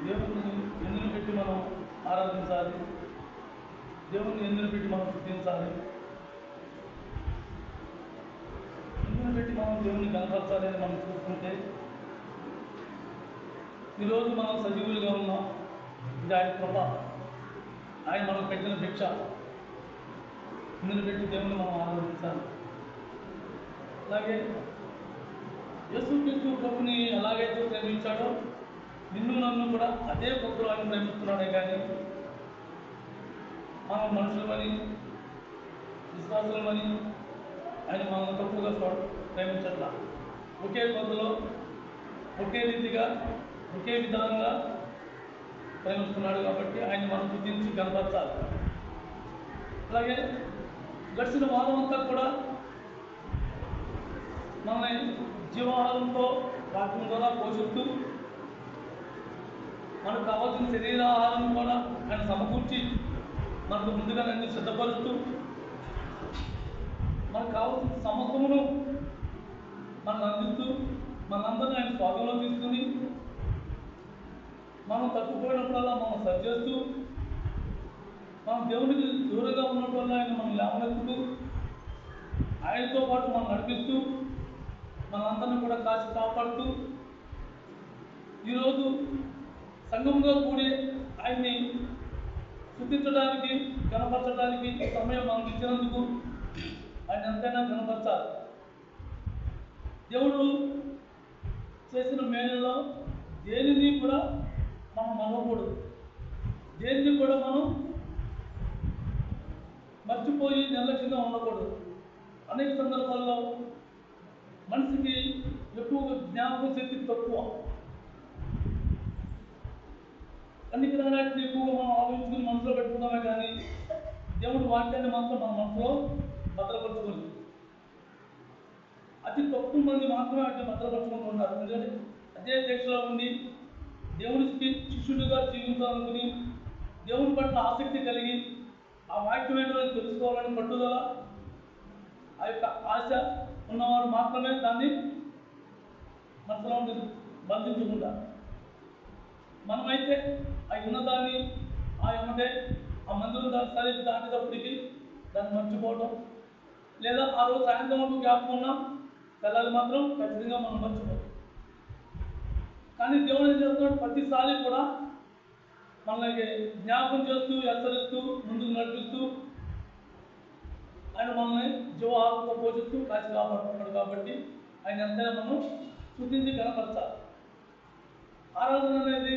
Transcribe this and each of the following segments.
దేవుని ఎందుని పెట్టి మనం ఆరాధించాలి, దేవుని ఎందుని పెట్టి మనం స్తుతించాలి, ఎందుని పెట్టి మనం దేవుని కనపరచాలి అని మనం చూసుకుంటే ఈరోజు మనం సజీవులుగా ఉన్నాం. ఇది ఆయన కృప, ఆయన మనకు పెట్టిన భిక్ష. ఎందుని పెట్టి దేవుని మనం ఆరాధించాలి. అలాగే యేసుక్రీస్తు ప్రభుని ఎలాగైతే ప్రేమించాడో నిన్ను నన్ను కూడా అదే భక్తులు ఆయన ప్రేమిస్తున్నాడే కానీ మనం మనుషులమని విశ్వాసులమని ఆయన మనం తప్పుగా ప్రేమించట్లా. ఒకే పద్ధతిలో ఒకే రీతిగా ఒకే విధానంగా ప్రేమిస్తున్నాడు కాబట్టి ఆయన మనం గుర్తించి కనపరచాలి. అలాగే గడిచిన వారం అంతా కూడా మనల్ని జీవాహారంతో వాక్యం ద్వారా పోషిస్తూ మనకు కావాల్సిన శరీరాహారం కూడా ఆయన సమకూర్చి మనకు ముందుగా అన్ని సిద్ధపరుస్తూ మనకు కావాల్సిన సమస్తమును మనకు అందిస్తూ మనందరినీ ఆయన స్వాగంలో తీసుకుని మనం తప్పిపోయినప్పుడల్లా మనం సరిచేస్తూ మనం దేవునికి దూరంగా ఉన్నప్పుడల్లా ఆయన మనం లేవనెత్తుతూ ఆయనతో పాటు మనం నడిపిస్తూ మనందరినీ కూడా కాచి కాపాడుతూ ఈరోజు సంఘంగా కూడి ఆయన్ని స్తుతించడానికి కనపరచడానికి సమయం మనకు ఇచ్చినందుకు ఆయన ఎంతైనా కనపరచాలి. దేవుడు చేసిన మేలులో దేనిని కూడా మనం మరవకూడదు, దేనిని కూడా మనం మర్చిపోయి నిర్లక్ష్యంగా ఉండకూడదు. అనేక సందర్భాల్లో మనిషికి ఎక్కువగా జ్ఞాపక శక్తి తక్కువ, అన్ని గ్రహాన్ని ఎక్కువగా మనం ఆలోచించుకుని మనసులో పెట్టుకున్నామే కానీ దేవుడి వాక్యాన్ని మాత్రం మన మనసులో భద్రపరచుకోలేదు. అతి తక్కువ మంది మాత్రమే వాటిని భద్రపరచుకుంటూ ఉన్నారు. ఎందుకంటే అదే దీక్షలో ఉండి దేవునికి శిష్యుడిగా జీవించాలనుకుని దేవుని పట్ల ఆసక్తి కలిగి ఆ వాక్యం ఏంటో తెలుసుకోవాలని పట్టుదల ఆ యొక్క ఆశ ఉన్నవారు మాత్రమే దాన్ని మనసులో బంధించుకుంటారు. మనమైతే ఆ ఉన్నదాన్ని ఆ ఏమంటే ఆ మందులు దాటేటప్పటికి దాన్ని మర్చిపోవడం, లేదా ఆ రోజు సాయంత్రం వరకు జ్ఞాపకం ఉన్నాం పిల్లలు మాత్రం ఖచ్చితంగా మనం మర్చిపోతాం. కానీ దేవుడు ఏం చేస్తున్నాడు, ప్రతిసారి కూడా మనకి జ్ఞాపకం చేస్తూ హెచ్చరిస్తూ ముందుకు నడిపిస్తూ ఆయన మనల్ని జీవాహారంతో పోషిస్తూ కాచి కాపాడుతున్నాడు. కాబట్టి ఆయన ఎంతైనా మనం స్తుతించి కనపరచాలి. ఆరాధన అనేది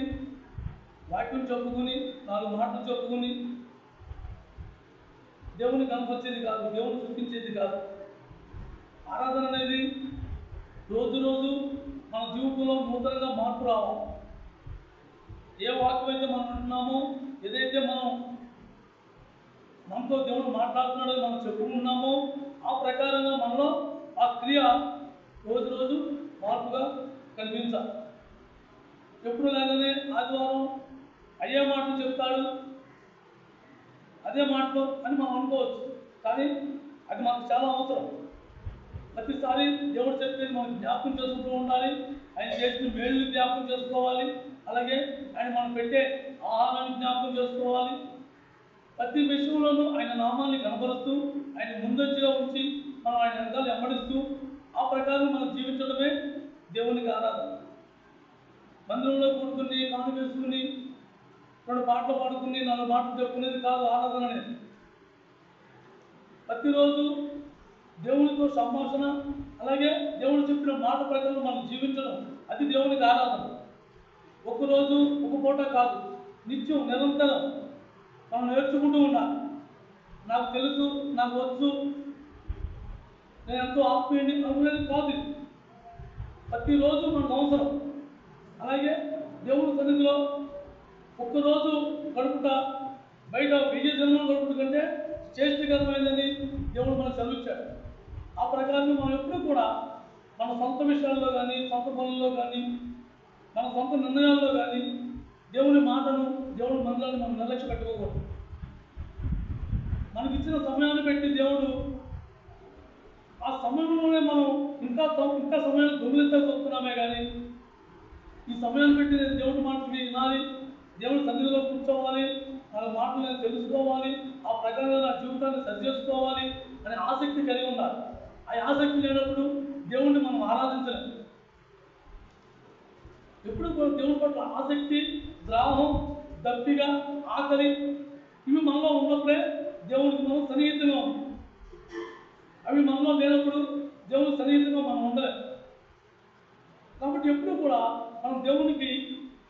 వాక్యం చెప్పుకుని 4 మాటలు చెప్పుకుని దేవుని కనపరిచేది కాదు, దేవుని స్తుతించేది కాదు. ఆరాధన అనేది రోజు రోజు మన జీవితంలో నూతనంగా మార్పు రావాలి. ఏ వాక్యం అయితే మనం వింటున్నామో, ఏదైతే మనతో దేవుడు మాట్లాడుతున్నాడో మనం చెప్పుకున్నామో ఆ ప్రకారంగా మనలో ఆ క్రియ రోజు రోజు మార్పుగా కనిపించాలి. ఎప్పుడు లేదనే ఆదివారం అయ్యే మాటలు చెప్తాడు, అదే మాటలు అని మనం అనుకోవచ్చు. కానీ అది మనకు చాలా అవసరం. ప్రతిసారి దేవుడు చెప్పేది మనం జ్ఞాపకం చేసుకుంటూ ఉండాలి. ఆయన చేసిన మేలు జ్ఞాపకం చేసుకోవాలి. అలాగే ఆయన మనం పెట్టే ఆహారాన్ని జ్ఞాపకం చేసుకోవాలి. ప్రతి విషయంలోనూ ఆయన నామాన్ని కనపరుస్తూ ఆయన ముందొచ్చిగా ఉంచి మనం ఆయన వెనకాల వెంబడిస్తూ ఆ ప్రకారం మనం జీవించడమే దేవునికి ఆరాధన. మందిరంలో కూడుకుని కాను వేసుకుని 2 పాటలు పాడుకుని 4 మాటలు చెప్పుకునేది కాదు ఆరాధన అనేది. ప్రతిరోజు దేవునితో సంభాషణ, అలాగే దేవుడు చెప్పిన మాట ప్రకారం మనం జీవించడం, అది దేవునికి ఆరాధన. ఒకరోజు ఒక పూట కాదు, నిత్యం నిరంతరం మనం నేర్చుకుంటూ ఉండాలి. నాకు తెలుసు, నాకు వచ్చు, నేను ఎంతో ఆత్మీయుని అనుకునేది కాదు. ప్రతిరోజు మనకు అవసరం. అలాగే దేవుని సన్నిధిలో ఒక్కరోజు గడుపుట బయట 1000 జన్మలు గడుపుట కంటే శ్రేష్ఠకరమైనదని దేవుడు మనకు సెలవిచ్చాడు. ఆ ప్రకారం మనం ఎప్పుడూ కూడా మన సొంత విషయాల్లో కానీ, సొంత పనుల్లో కానీ, మన సొంత నిర్ణయాల్లో కానీ దేవుని మాటను, దేవుని మందిరాన్ని మనం నిర్లక్ష్య పెట్టుకోకూడదు. మనకిచ్చిన సమయాన్ని పెట్టి దేవుడు ఆ సమయంలోనే మనం ఇంకా సమయాన్ని దొంగిలించకపోతున్నామే కానీ ఈ సమయాన్ని పెట్టి నేను దేవుడి మాటలు వినాలి, దేవుడి సన్నిధిలో కూర్చోవాలి, ఆ మాటలు నేను తెలుసుకోవాలి, ఆ ప్రకారంగా నా జీవితాన్ని సరి చేసుకోవాలి అనే ఆసక్తి కలిగి ఉండాలి. ఆ ఆసక్తి లేనప్పుడు దేవుణ్ణి మనం ఆరాధించలేము. ఎప్పుడు కూడా దేవుడి పట్ల ఆసక్తి, ద్రాహం, దప్పిక, ఆకలి ఇవి మనలో ఉన్నప్పుడే దేవుడికి మనం సన్నిహితంగా ఉంటాం. అవి మనలో లేనప్పుడు దేవుడు సన్నిహితంగా మనం ఉండలేము. కాబట్టి ఎప్పుడు కూడా మనం దేవునికి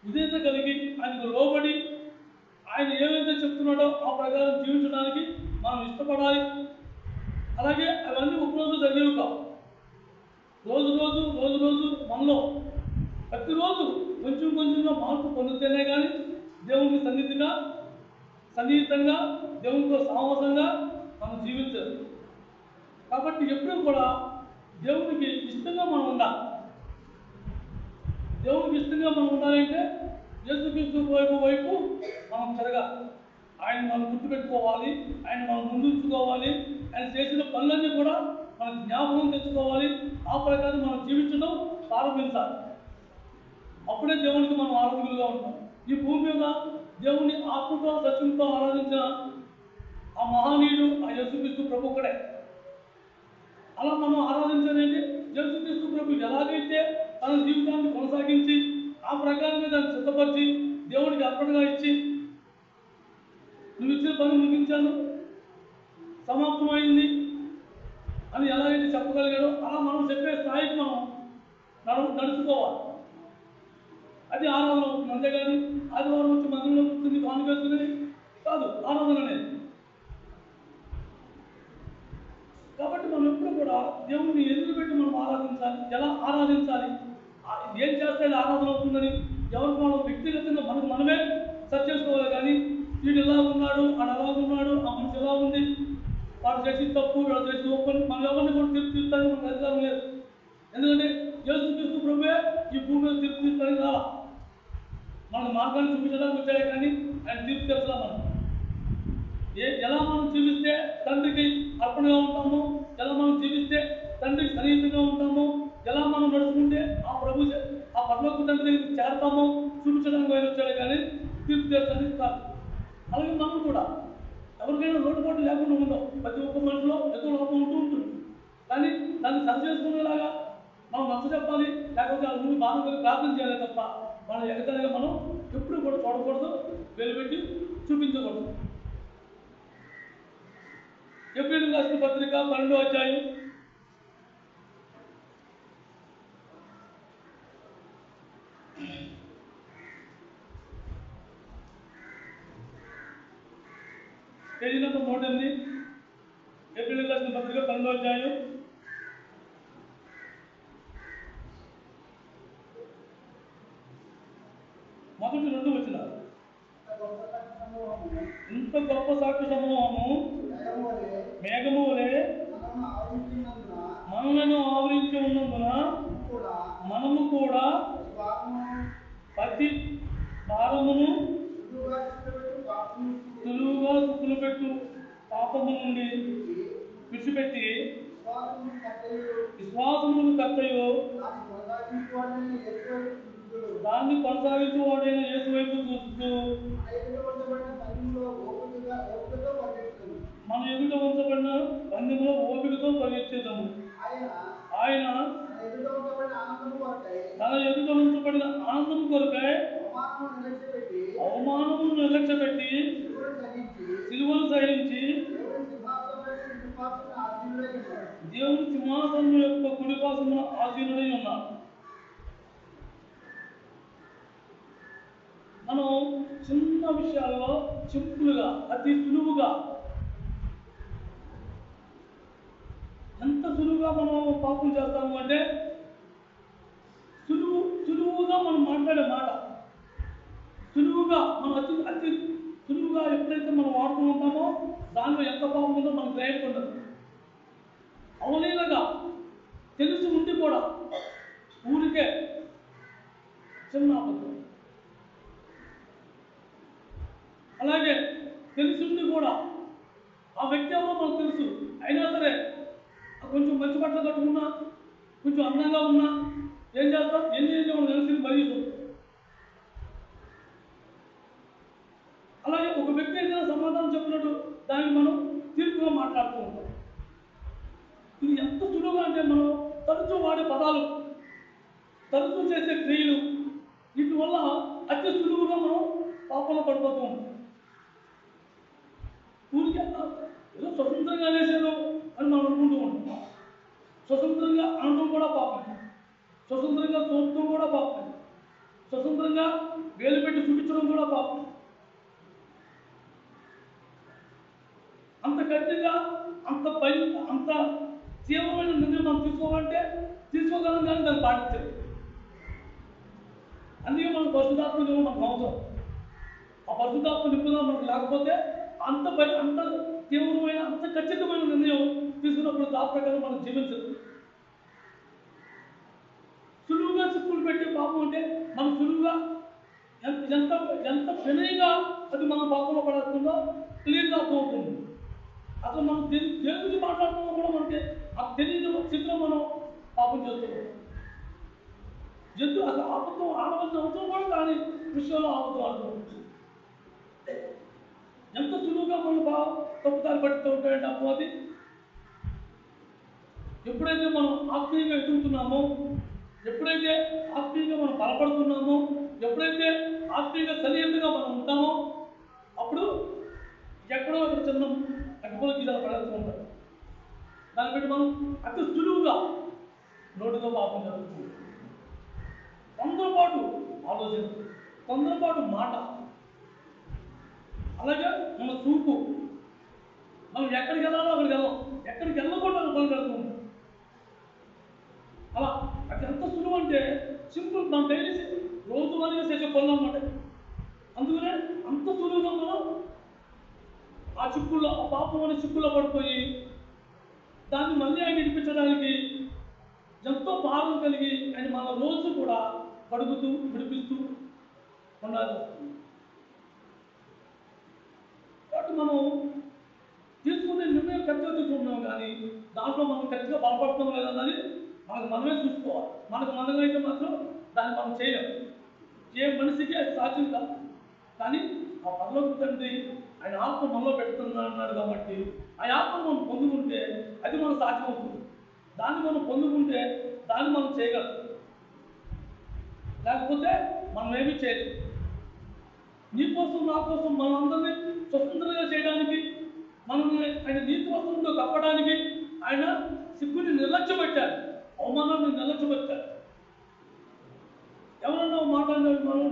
విధేయత కలిగి ఆయనకు లోబడి ఆయన ఏమైతే చెప్తున్నాడో ఆ ప్రకారం జీవించడానికి మనం ఇష్టపడాలి. అలాగే అవన్నీ ఒకరోజు జరిగేవి కావు. రోజు మనలో ప్రతిరోజు కొంచెం కొంచెంగా మార్పు పొందితేనే కానీ దేవునికి సన్నిహితంగా దేవునితో సాహసంగా మనం జీవించాలి. కాబట్టి ఎప్పుడూ కూడా దేవునికి ఇష్టంగా మనం ఉండాలి. దేవునికి ఇష్టంగా మనం ఉండాలంటే యేసుక్రీస్తు వైపు మనం తిరగాలి. ఆయన మనం గుర్తుపెట్టుకోవాలి, ఆయన మనం ముందుంచుకోవాలి, ఆయన చేసిన పనులన్నీ కూడా మనం జ్ఞాపకం తెచ్చుకోవాలి. ఆ ప్రకారం మనం జీవించడం ప్రారంభించాలి. అప్పుడే దేవునికి మనం ఆరోగ్యులుగా ఉంటాం. ఈ భూమి మీద దేవుని ఆత్మతో సత్యంతో ఆరాధించిన ఆ మహనీయుడు ఆ యేసుక్రీస్తు ప్రభు ఒక్కడే. అలా మనం ఆరాధించాలంటే యేసుక్రీస్తు ప్రభు ఎలాగైతే తన జీవితాన్ని కొనసాగించి ఆ ప్రకారంగా దాన్ని సిద్ధపరిచి దేవుడికి అర్పణగా ఇచ్చి నువ్వు ఇచ్చిన పని ముగించాను, సమాప్తమైంది అని ఎలాగైతే చెప్పగలిగాడో అలా మనం చెప్పే స్థాయికి మనం నడుచుకోవాలి. అది ఆరాధన అవుతుంది. అంతేగాని ఆదివారం వచ్చి మందిరంలో కూర్చుని కానుకేసుకునేది కాదు ఆరాధన అనేది. కాబట్టి మనం ఎప్పుడు కూడా దేవుడిని ఎదురు పెట్టి మనం ఆరాధించాలి. ఎలా ఆరాధించాలి, ఏం చేస్తే ఆరాధన అవుతుందని ఎవరికి మనం వ్యక్తిగతంగా మనమే సెర్చ్ చేసుకోవాలి. కానీ వీడు ఎలా ఉన్నాడు, వాడు ఎలా ఉన్నాడు, ఆ మనిషి ఎలా ఉంది, వాడు చేసి తప్పు, వాడు చేసి ఒప్పని మనం ఎవరిని కూడా తీర్చిదిద్దానికి మనకు అధికారం లేదు. ఎందుకంటే యేసుక్రీస్తు ప్రభువే ఈ భూమి మీద తీర్చిదిద్దానికి రాలా, మన మార్గాన్ని చూపించడానికి వచ్చాడే. కానీ ఆయన తీర్పు తెచ్చలా. మనం ఎలా మనం జీవిస్తే తండ్రికి అర్పణగా ఉంటామో, ఎలా మనం జీవిస్తే తండ్రికి సన్నిహితంగా ఉంటామో, ఎలా మనం నడుచుకుంటే ఆ పరలోక తండ్రి దగ్గరికి చేరతామో చూపించడానికి ఆయన వచ్చాడే. కానీ తీర్పు తెచ్చడానికి కాదు. అలాగే మనం కూడా ఎవరికైనా లోటుపాటు లేకుండా ఉండవు. ప్రతి ఒక్క మనిషిలో ఎక్కువ లోపం ఉంటుంది. కానీ దాన్ని సరి చేసుకునేలాగా మనం నచ్చ చెప్పాలి, లేకపోతే వాళ్ళ ముందు బాగా ప్రార్థన చేయాలి తప్ప మన ఎగతాళిగా మనం ఎప్పుడు కూడా చూడకూడదు, వెలువెట్టి చూపించకూడదు. ఏప్రిల్ రాసిన పత్రిక 12వ అధ్యాయం 108. ఏప్రిల్ రాసిన పత్రిక 12వ అధ్యాయం 1-2 వచనాలు. ఇంత గొప్ప సాక్షి సమూహము మేఘము వలె మనలను ఆవరించి ఉన్నందున మనము కూడా ప్రతి భారమును సులువుగా పెట్టు పాపము నుండి విడిచిపెట్టి విశ్వాసములకు కర్తయు దాన్ని కొనసాగించేవాడైన యేసు వైపు చూస్తూ మన ఎదుట ఉంచబడిన పందెంలో ఓపికతో పరిగెత్తేదాము. ఆయన తన ఎదుట ఉంచబడిన ఆనందం కొరకై అవమానమును నిర్లక్ష్యపెట్టి సిలువను సహించి దేవుని సింహాసనం యొక్క కుడిపాసమున ఆసీనుడై ఉన్నాడు. మనం చిన్న విషయాల్లో సింపుల్గా అతి సులువుగా ఎంత సులువుగా మనం పాపం చేస్తాము అంటే సులువుగా మనం మాట్లాడే మాట సులువుగా మనం అతి సులువుగా ఎప్పుడైతే మనం వాడుతూ ఉంటామో దానిలో ఎంత పాపం ఉందో మనం గ్రహించుకుంటాం. అవలీలగా తెలిసి ఉండి కూడా ఊరికే చిన్న అబద్ధం, అలాగే తెలిసింది కూడా ఆ వ్యక్తి ఎవరో మనకు తెలుసు, అయినా సరే కొంచెం మంచి బట్టలు కట్టుకున్నా కొంచెం అందంగా ఉన్నా ఏం చేస్తాం, ఎన్ని తెలిసి మరీ సమాధానం చెప్పినట్టు దానికి మనం తీర్పుగా మాట్లాడుతూ ఉంటాం. ఇది ఎంత సులువుగా అంటే మనం తరచూ వాడే పదాలు, తరచూ చేసే క్రియలు, వీటి వల్ల అతి సులువుగా మనం పాపంలో పడిపోతూ ఉంటాం. ఊరికే ఏదో స్వతంత్రంగా వేసాను అని మనం అనుకుంటూ ఉంటాం. స్వతంత్రంగా అనడం కూడా పాపం, స్వతంత్రంగా చూడటం కూడా పాపం, స్వతంత్రంగా వేలు పెట్టి చూపించడం కూడా పాపం. అంత గట్టిగా అంత తీవ్రమైన నిర్ణయం మనం తీసుకోవాలంటే తీసుకోగలం, కానీ దాన్ని పాటించాలి. అందుకే మన పరిశుద్ధాత్మ మనకు అవసరం. ఆ పరిశుద్ధాత్మ నిపుణులు మనకు లేకపోతే అంత తీవ్రమైన అంత ఖచ్చితమైన నిర్ణయం తీసుకున్నప్పుడు దాని ప్రకారం మనం జీవించదు. సులువుగా చిక్కులు పెట్టే పాపం అంటే మనం సులువుగా ఎంత వినయంగా అది మన పాపంలో పడుతుందో క్లియర్గా అర్థమవుతుంది. అసలు మనం దేని గురించి మాట్లాడుతున్నా కూడా మనకి ఆ తెలియని స్థితిలో మనం పాపం చేస్తున్నాం. అసలు ఆపత్తం ఆడవలసిన అవసరం కూడా కానీ విషయంలో ఆపత్తం ఆడుకోవచ్చు. ఎంత సులువుగా మనం తప్పుదారి పడుతూ ఉంటాయంటే అపవాది. ఎప్పుడైతే మనం ఆత్మీయంగా ఎదుగుతున్నామో, ఎప్పుడైతే ఆత్మీయంగా మనం బలపడుతున్నామో, ఎప్పుడైతే ఆత్మీయంగా సరిహద్దుగా మనం ఉంటామో, అప్పుడు ఎక్కడో అక్కడ చిన్న అగ్గిపోల గీతలు పడేస్తూ ఉంటారు. దాన్ని బట్టి మనం అతి సులువుగా నోటితో పాపం జరుగుతుంది. తొందరపాటు ఆలోచన, తొందరపాటు మాట, అలాగే మన చూపు, మనం ఎక్కడికి వెళ్ళాలో అక్కడికి వెళ్ళాం, ఎక్కడికి వెళ్ళకుండా పని కడుతుంది. అలా అది ఎంత సులువు అంటే సింపుల్, మనం డైలీ రోజువారీగా చేసే పనులు అన్నమాట. అందుకనే అంత సులువుగా మనం ఆ చిక్కుల్లో, ఆ పాపం అనే చిక్కుల్లో పడిపోయి దాన్ని మళ్ళీ ఆయన విడిపించడానికి ఎంతో భారం కలిగి ఆయన మన రోజు కూడా కడుగుతూ విడిపిస్తూ ఉండాలి. కాబట్టి మనం తీసుకునే నిర్ణయం ఖచ్చితంగా తీసుకుంటున్నాం, కానీ దాంట్లో మనం ఖచ్చితంగా బలపడుతున్నాం లేదన్నది మనమే చూసుకోవాలి. మనమే అయితే మాత్రం దాన్ని మనం చేయలేము. ఏ మనిషికి అది సాధ్యం కాదు. కానీ ఆ పరలోక తండ్రి ఆయన ఆత్మ మనలో పెడుతున్నాడు కాబట్టి ఆ ఆత్మ మనం పొందుకుంటే అది మనం సాధ్యం అవుతుంది. దాన్ని మనం పొందుకుంటే దాన్ని మనం చేయగలం, లేకపోతే మనం ఏమీ చేయలేం. నీ కోసం నా కోసం మనం అందరినీ స్వతంత్రంగా చేయడానికి, మనల్ని ఆయన నీతి వస్త్రంతో కప్పడానికి ఆయన సిగ్గుని నిర్లక్ష్యపెట్టాడు, అవమానాన్ని నిర్లక్ష్యపెట్టాడు. ఎవరన్నా మాట్లాడినాడు, మనం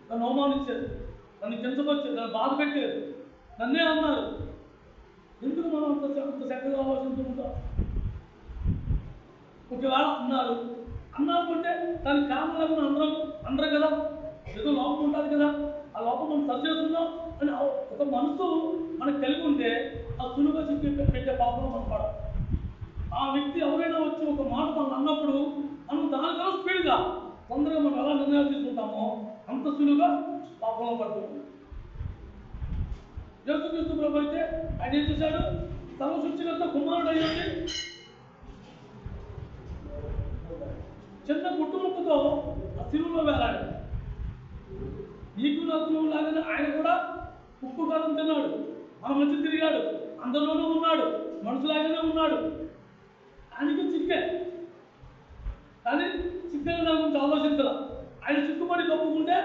నన్ను అవమానించారు, నన్ను కించపరిచారు, నన్ను బాధ పెట్టారు, నన్నే అన్నారు. ఎందుకు మనం అంత చక్కగా ఆలోచించుకుంటాం? ఒకవేళ అన్నారు అంటే దానికి కారణం లేకుండా అందరం కదా, ఏదో లోపం ఉంటుంది కదా, ఆ లోపం మనం సరి చేస్తున్నాం అని ఒక మనసు మనకు కలిగి ఉంటే ఆ సులువుగా చెప్పి పెట్టే పాపంలో మనం పడం. ఆ వ్యక్తి ఎవరైనా వచ్చి ఒక మాట మనం అన్నప్పుడు మనం దానికన్నా స్పీడ్గా తొందరగా మనం ఎలా నిర్ణయాలు తీసుకుంటామో అంత సులువుగా పాపంలో పడుతుంది. యేసుక్రీస్తు ప్రభు అయితే ఆయన ఏం చేశాడు? సర్వసృష్టికర్త కుమారుడు అయ్యండి చిన్న పుట్టుముక్కతో ఆ శిలువలో వేలాడు. నీకు నాకు లాగానే ఆయన కూడా ఉప్పు కారం తిన్నాడు, మన మధ్య తిరిగాడు, అందరిలోనూ ఉన్నాడు, మనుషులాగానే ఉన్నాడు. ఆయనకి చిక్కే, కానీ చిక్కని దాని గురించి ఆలోచించాల. ఆయన చిక్కుబడి కప్పుకుంటే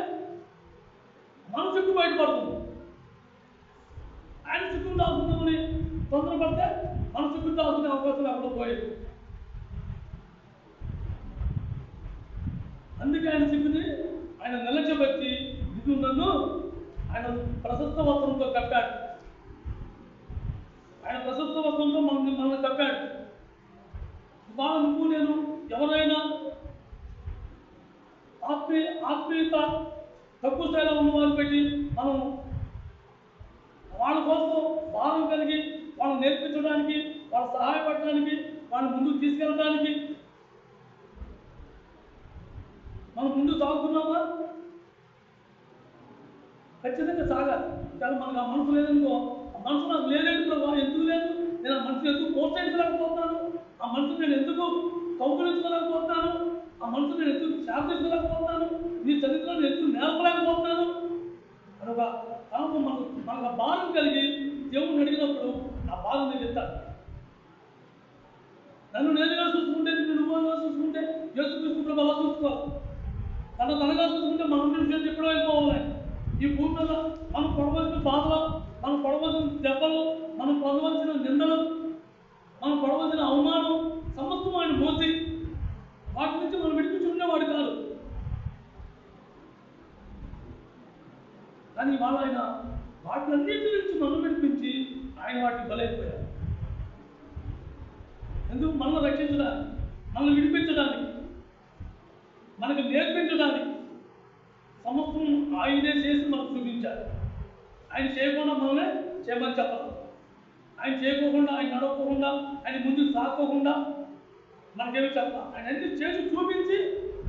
మన చిక్కు బయటపడుతుంది. ఆయన చిక్కును దాచుకుందామని తొందరపడితే మన చిక్కును దాచుకునే అవకాశం ఎక్కడో పోయేది. అందుకే ఆయన చిక్కుని ఆయన నిలచబెట్టి ఇది నన్ను ఆయన ప్రశస్త వస్త్రంతో కప్పాడు. ఆయన ప్రశస్త వస్త్రంతో మనల్ని కప్పాడు. బాగా నువ్వు నేను ఎవరైనా ఆత్మీయత తక్కువ స్థాయిలో ఉన్న వాళ్ళు పెట్టి మనం వాళ్ళ కోసం భారం కలిగి వాళ్ళని నేర్పించడానికి, వాళ్ళ సహాయపడడానికి, వాళ్ళని ముందుకు తీసుకెళ్ళడానికి మనం ముందుకు సాగుతున్నామా? ఖచ్చితంగా సాగాలి. కానీ మనకు ఆ మనసు లేదనుకో, ఆ మనసు నాకు లేదేంటి ప్రభావ, ఎందుకు లేదు? నేను ఆ మనసుని ఎందుకు ప్రోత్సహించలేకపోతున్నాను? ఆ మనసు నేను ఎందుకు కౌగులించలేకపోతున్నాను? ఆ మనసు నేను ఎందుకు శాసించలేకపోతున్నాను? నీ చరిత్రను ఎందుకు నేర్పలేకపోతున్నాను? అని ఒక మనకు భారం కలిగి భారం నీకు ఇస్తాడు. నన్ను నేనుగా చూసుకుంటే, నిన్ను నువ్వుగా చూసుకుంటే యేసుక్రీస్తు ప్రభు అలా చూసుకోవాలి. తనగా చూసుకుంటే మన నుంచి ఎప్పుడో వెళ్ళిపోవాలి. ఈ భూమి మీద మనం పడవలసిన బాధలు, మనం పడవలసిన దెబ్బలు, మనం పడవలసిన నిందలు, మనం పడవలసిన అవమానం సమస్తం ఆయన మోసి వాటి నుంచి మనం విడిపించి ఉండేవాడు కాదు. కానీ ఇవాళ ఆయన వాటిలన్నింటి నుంచి మనం విడిపించి ఆయన వాటిని బలైపోయారు. ఎందుకు? మనల్ని రక్షించడానికి, మనల్ని విడిపించడానికి, మనకు నేర్పించడానికి సమస్తం ఆయనే చేసి మనకు చూపించారు. ఆయన చేయకుండా మనల్ని చేయమని చెప్పరు. ఆయన చేయకోకుండా, ఆయన నడవకుండా, ఆయన ముందుకు సాగకోకుండా మనకేమి చెప్పాలి. ఆయన అన్ని చేసి చూపించి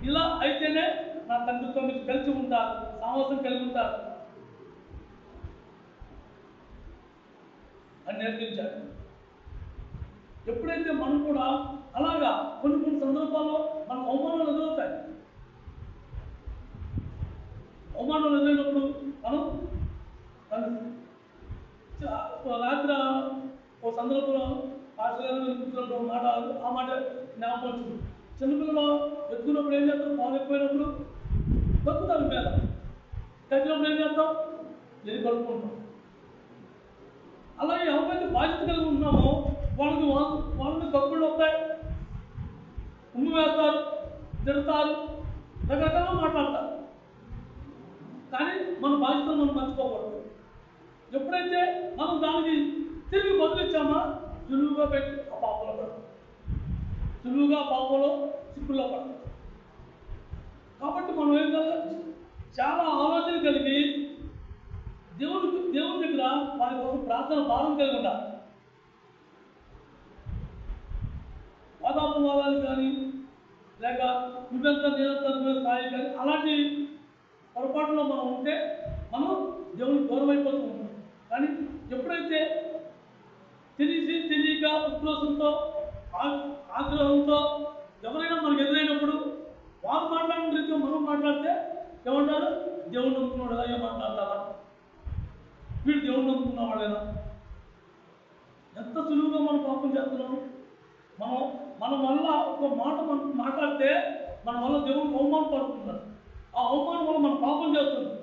ఇలా అయితేనే నా తండ్రితో మీరు కలిసి ఉంటారు, సాహసం కలిగి ఉంటారు అని నేర్పించాడు. ఎప్పుడైతే మనం కూడా అలాగా కొన్ని సందర్భాల్లో మనకు అవమానాలు ఎదురవుతాయి. అవమానాలు ఎదురైనప్పుడు మనం రాత్రి ఓ సందర్భంలో కూర్చున్నప్పుడు మాట, ఆ మాట జ్ఞాపకం వచ్చింది. చిన్నపిల్లలు ఎత్తుకున్నప్పుడు ఏం చేస్తాం? పాలు ఎక్కువైనప్పుడు దొక్కుతారు మీద, తగ్గినప్పుడు ఏం చేస్తాం? ఇది కలుపుకుంటాం. అలాగే ఎవరైతే బాధ్యత కలిగి ఉన్నామో వాళ్ళకి తప్పులు వస్తాయి, ఉమ్ము వేస్తారు, తిడతారు, రకరకాలుగా మాట్లాడతారు. కానీ మన బాధ్యతను మనం మర్చిపోకూడదు. ఎప్పుడైతే మనం దానికి తిరిగి బదులిచ్చామా సులువుగా పెట్టి ఆ పాపంలో పడతాం, సులువుగా పాపంలో చిక్కుల్లో పడతాం. కాబట్టి మనం ఏం చేయాలి? చాలా ఆలోచన కలిగి దేవుని దగ్గర వారి కోసం ప్రార్థన భారం కలిగి ఉండాలి. వాదాపవాదాలు కానీ, లేక నువ్వెంత నేనంత స్థాయి కానీ అలాంటి పొరపాటులో మనం ఉంటే మనం దేవునికి దూరం అయిపోతూ ఉంటాం. కానీ ఎప్పుడైతే తెలియక ఉద్దేశంతో, ఆగ్రహంతో ఎవరైనా మనకు ఎదురైనప్పుడు వాళ్ళు మాట్లాడిన రీతిలో మనం మాట్లాడితే ఏమంటారు? దేవుడు నమ్ముకున్నాడు అలాగే మాట్లాడతారా? వీడు దేవుడు నమ్ముకున్న వాళ్ళేనా? ఎంత సులువుగా మనం పాపం చేస్తున్నాము. మన వల్ల ఒక మాట మనం మాట్లాడితే మన వల్ల దేవుడికి అవమానం పడుతున్నారు. ఆ అవమానం వల్ల మనం పాపం చేస్తున్నాం.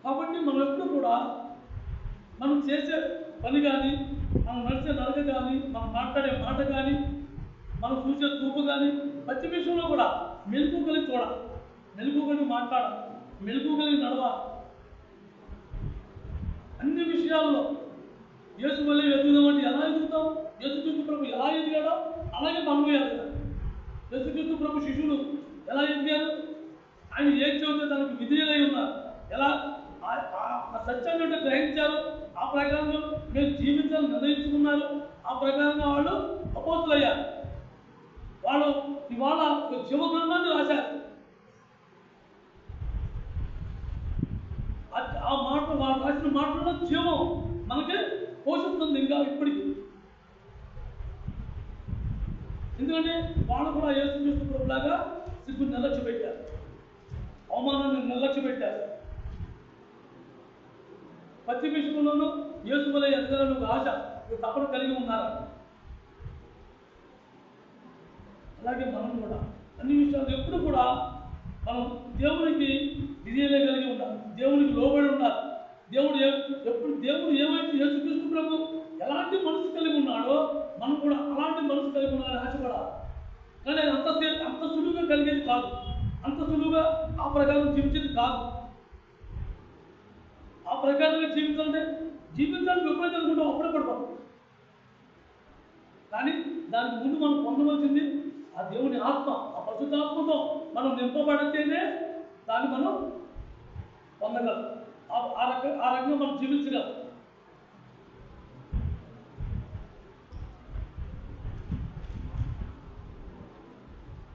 కాబట్టి మనం ఎప్పుడు కూడా మనం చేసే పని కానీ, మనం నడిచే నడక కానీ, మనం మాట్లాడే మాట కానీ, మనం చూసే చూపు కానీ ప్రతి విషయంలో కూడా మెలుగు కలిగి చూడాలి, మెలుగు కలిగి మాట్లాడాలి, మెలుగు కలిగి నడవాలి. అన్ని విషయాల్లో యేసు వల్లే ఎదుగుదామంటే ఎలా ఎదుగుతాం? యేసుక్రీస్తు ప్రభు ఎలా ఎదిగాడో అలాగే మనము ఎదగాలి. యేసుక్రీస్తు ప్రభు శిష్యులు ఎలా ఎదిగారు? ఆయన ఏం చెబితే దానికి విధేయులై ఉన్నారు. ఎలా ఆ సత్యాన్ని అంటే గ్రహించారు, ఆ ప్రకారంగా మీరు జీవితాన్ని నిర్ణయించుకున్నారు, ఆ ప్రకారంగా వాళ్ళు అపోస్తులయ్యారు. వాళ్ళు ఇవాళ జీవగ్రంథాన్ని రాశారు. ఆ మాట, వాళ్ళు రాసిన మాటల్లో జీవం మనకి పోషిస్తుంది ఇంకా ఇప్పటికి. ఎందుకంటే వాళ్ళు కూడా యేసుక్రీస్తు ప్రభులాగా సిగ్గుని నిర్లక్ష్య పెట్టారు, అవమానాన్ని నిర్లక్ష్య పెట్టారు. ప్రతి విషయంలోనూ యేసు వలె ఎదగాలని ఒక ఆశ, ఒక తపన కలిగి ఉన్నారు. అలాగే మనం కూడా అన్ని విషయాలు ఎప్పుడు కూడా మనం దేవునికి విధేయత కలిగి ఉండాలి, దేవునికి లోబడి ఉండాలి. దేవుడు ఏమైతే యేసుక్రీస్తు ప్రభు ఎలాంటి మనసు కలిగి ఉన్నాడో మనం కూడా అలాంటి మనసు కలిగి ఉండాలని ఆశపడాలి. కానీ అది అంత సులువుగా కలిగేది కాదు, అంత సులువుగా ఆ ప్రకారం జీవించేది కాదు. ఆ ప్రకారంగా జీవించాలని ఎప్పుడైతే అనుకుంటాం అప్పుడే పడిపోతాం. కానీ దానికి ముందు మనం పొందవలసింది ఆ దేవుని ఆత్మ, ఆ పరిశుద్ధాత్మతో మనం నింపబడితేనే దాన్ని మనం పొందగలం. ఆ రకంగా మనం జీవించగలం.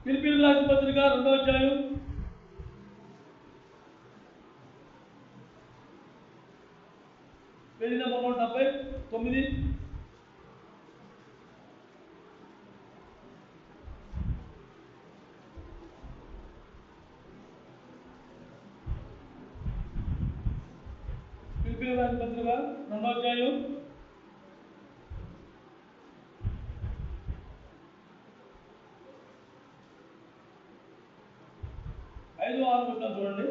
ఫిలిప్పీయులకు రాసిన పత్రిక 2వ అధ్యాయం 179. ఫిలిప్పీయులకు రాసిన పత్రిక 2వ అధ్యాయం 5-6 వచనం చూడండి.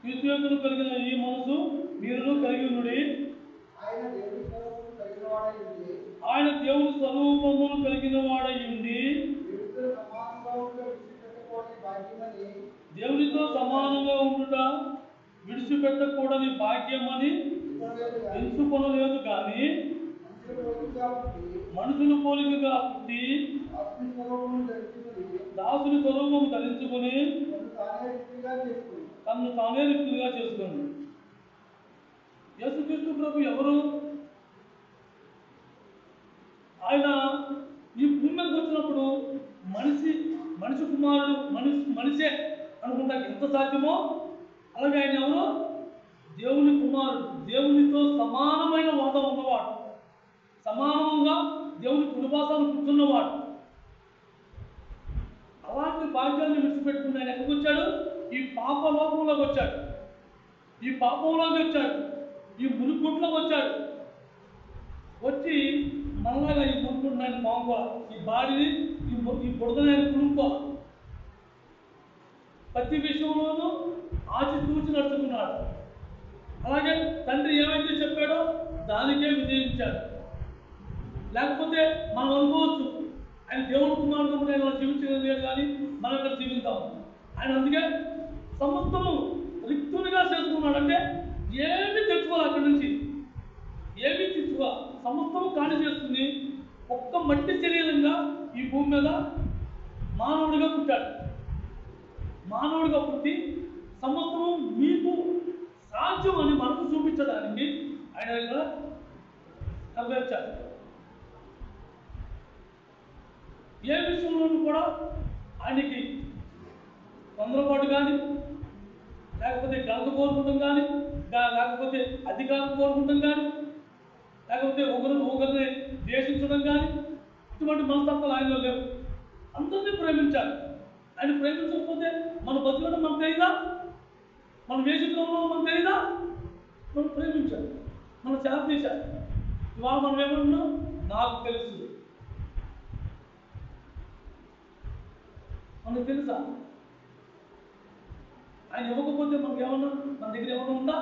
క్రీస్తునందు కలిగిన ఈ మనసు మీరును కలిగి ఉండుడి. ఆయన దేవుని స్వరూపమును కలిగిన వాడై ఉండి దేవునితో సమానంగా ఉండుట విడిచిపెట్టకూడని భాగ్యమని ఎంచుకొనలేదు కానీ మనుషుల పోలికగా పుట్టి దాసుని స్వరూపము ధరించుకుని తనను తానే రిక్తులుగా చేసుకున్నాడు. యేసుక్రీస్తు ప్రభు ఎవరు? ఆయన ఈ భూమి మీదకి వచ్చినప్పుడు మనిషి కుమారుడు, మనిషే అనుకుంటా ఎంత సాధ్యమో అలాగే ఆయన ఎవరు? దేవుని కుమారుడు, దేవునితో సమానమైన వాదం ఉన్నవాడు, సమానంగా దేవుని కుడిపాసాలను కూర్చున్నవాడు. అలాంటి భాగ్యాన్ని విడిచిపెట్టుకుని ఆయన ఎక్కడికి వచ్చాడు? ఈ పాపలోకంలోకి వచ్చాడు, ఈ పాపంలోకి వచ్చాడు, ఈ మునుగుట్లోకి వచ్చాడు. వచ్చి మళ్ళాగా ఈ మునుగుంటున్న ఆయన పాముకోవాలి, ఈ బాడీని ఈ బుడదని ఆయన కునుక్కోవాలి. ప్రతి విషయంలోనూ ఆచితూచి నడుచుకున్నాడు. అలాగే తండ్రి ఏమైతే చెప్పాడో దానికే విజయించాడు. లేకపోతే మనం అనుకోవచ్చు ఆయన దేవుని కుమారుడు ఆయన జీవించలేదు లేదు కానీ మనం ఇక్కడ జీవిస్తాం. ఆయన అందుకే సమస్తము రిక్తునిగా చేసుకున్నాడు. అంటే ఏమి తెచ్చుకోవాలి, అక్కడి నుంచి ఏమి తెచ్చుకోవాలి, సమస్తము ఖాళీ చేసుకుని ఒక్క మట్టి శరీరంగా ఈ భూమి మీద మానవుడిగా పుట్టాడు. మానవుడిగా పుట్టి సమస్తము మీకు సాధ్యం అని మనకు చూపించడానికి ఆయన ఇక్కడ నెరవేర్చాడు. ఏ విషయంలోనూ కూడా ఆయనకి తొందరపాటు కానీ, లేకపోతే ఘనత కోరుకుంటాం కానీ, లేకపోతే అధికారం కోరుకుంటాం కానీ, లేకపోతే ఒకరిని ద్వేషించడం కానీ, ఇటువంటి మనస్తత్వాలు ఆయనలో లేవు. అందరినీ ప్రేమించాలి. ఆయన ప్రేమించకపోతే మన బతుకడం మనకు తెలియదా? మనం వేషంలో మనకు తెలియదా? మనం ప్రేమించాలి, మనం సేవ చేశాలి. ఇవాళ మనం ఏమన్నా నాకు తెలుసు, మనకు తెలుసా? ఆయన ఇవ్వకపోతే మనకు ఏమన్నా మన దగ్గర ఏమన్నా ఉందా?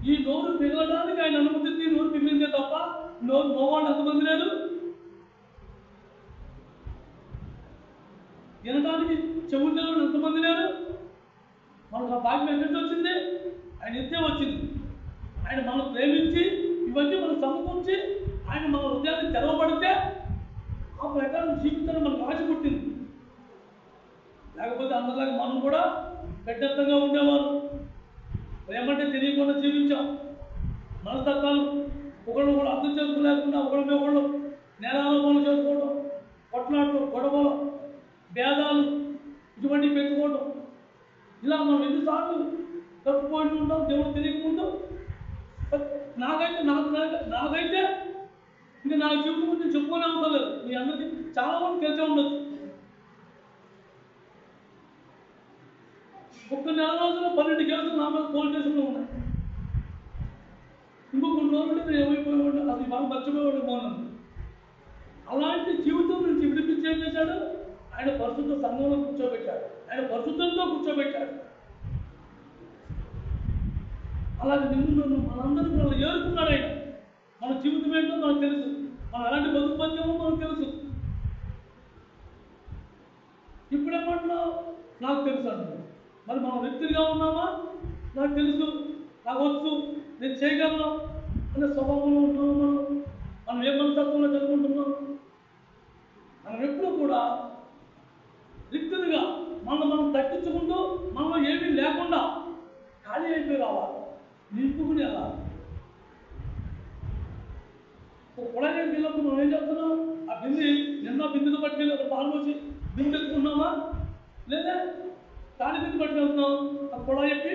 ఈ నోరు మిగలడానికి ఆయన అనుమతించి నోరు మిగిలిందే తప్ప నోరు మోవాళ్ళు ఎంతమంది లేరు. వినడానికి చెవులు తెలవడం ఎంతమంది లేరు. మనకు ఆ భాగ్యం ఎక్కడి వచ్చింది? ఆయన ఎత్తే వచ్చింది. ఆయన మనం ప్రేమించి ఇవన్నీ మనం సమకూర్చి ఆయన మన హృదయాన్ని తెరవబడితే ఆ ప్రకారం జీవితాన్ని మనకు ఆశ పుట్టింది. లేకపోతే అందరిలాగా మనం కూడా పెద్దత్తంగా ఉండేవారు. ఏమంటే తెలియకుండా జీవించాం. మనస్తత్వాలు ఒకళ్ళు కూడా అర్థం చేసుకోలేకుండా ఒకళ్ళ ఒకళ్ళు నేరాలోపణలు చేసుకోవడం, కొట్లాటలు, గొడవలు, భేదాలు ఇటువంటివి పెట్టుకోవడం, ఇలా మనం ఎన్నిసార్లు తప్పిపోయి ఉంటాం దేవుడు తెలియకముందు. నాకైతే ఇంకా నా జీవితం గురించి చెప్పుకునే అవసరం లేదు. మీ అందరికీ చాలా మంది తెలిసే ఉండొచ్చు. ఒక్క నెల రోజుల్లో 12 కేసులు నా మీద పోలీస్ స్టేషన్లో ఉన్నాయి. ఇంకొక రోజులు నేను ఏమైపోయేవాడు, అసలు ఇవాళ మర్చిపోయేవాడు మోనని. అలాంటి జీవితం నుంచి విడిపించి ఏం చేశాడు? ఆయన పరిశుద్ధ సంఘంలో కూర్చోబెట్టాడు, ఆయన పరిశుద్ధంతో కూర్చోబెట్టాడు. అలాగే నిన్ను మనందరికీ మనం ఏరుకున్నాడు ఆయన. మన జీవితం ఏంటో మనకు తెలుసు, మనం ఎలాంటి బతుకుపద్యమో మనకు తెలుసు. ఇప్పుడేమంటున్నావు? నాకు తెలుసు అంటున్నావు. మరి మనం వ్యక్తిగా ఉన్నామా? నాకు తెలుసు, నాకు వచ్చు, నేను చేయగలను అనే స్వభావంలో ఉన్నాము. మనం ఏ మనస్తత్వంలో చదువుకుంటున్నాం? మనం ఎప్పుడు కూడా రిక్తునిగా మనం తగ్గించుకుంటూ మనలో ఏమీ లేకుండా ఖాళీ అయిపోయి రావాలి, నింపుకుని వెళ్ళాలి. పొడగా వెళ్ళినప్పుడు మనం ఏం చేస్తున్నాం? ఆ బిందెను పట్టుకెళ్ళి ఒక పాలు పోసి బిందె ఎత్తుకున్నామా? లేదా ఖాళీ బిందె పట్టుకెళ్తున్నాం, ఆ పొడ చెప్పి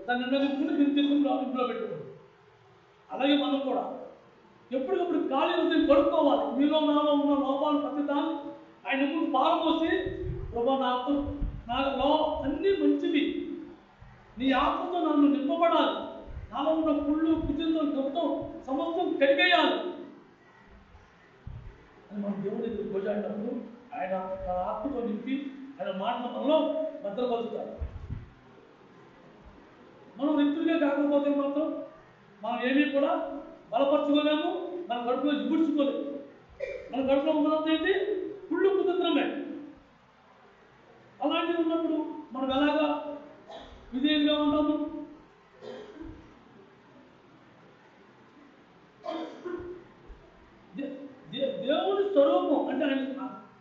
దాన్ని నిండా నింపుకుని బిందె తీసుకుని ఇంట్లో పెట్టుకుంటాం. అలాగే మనం కూడా ఎప్పటికప్పుడు ఖాళీ హృదయం కడుక్కోవాలి. మీలో నాలో ఉన్న లోపాలు ప్రతిదాన్ని ఆయన ముందు పాలు పోసి, ప్రభా నాలో అన్నీ మంచివి, నీ ఆత్మతో నన్ను నింపబడాలి, నాలో ఉన్న పుళ్ళు కుజంతో గొప్పతో సమస్తం కడిగేయాలి అని మనం దేవుని ఎదురు గోజాడినప్పుడు ఆయన తన ఆత్మతో నింపి ఆయన మాటల మనలో భద్రపరుస్తాడు. మనం రిక్తులుగా కాకపోతే మాత్రం మనం ఏమీ కూడా బలపరచుకోలేము, మన కడుపులో జిగుడ్చుకోలేము. మన కడుపులో ఉన్నది ఏంటి? పుళ్ళు కుతంత్రమే. అలాంటివి ఉన్నప్పుడు మనం ఎలాగా విధేయులుగా ఉన్నాము? దేవుని స్వరూపం అంటే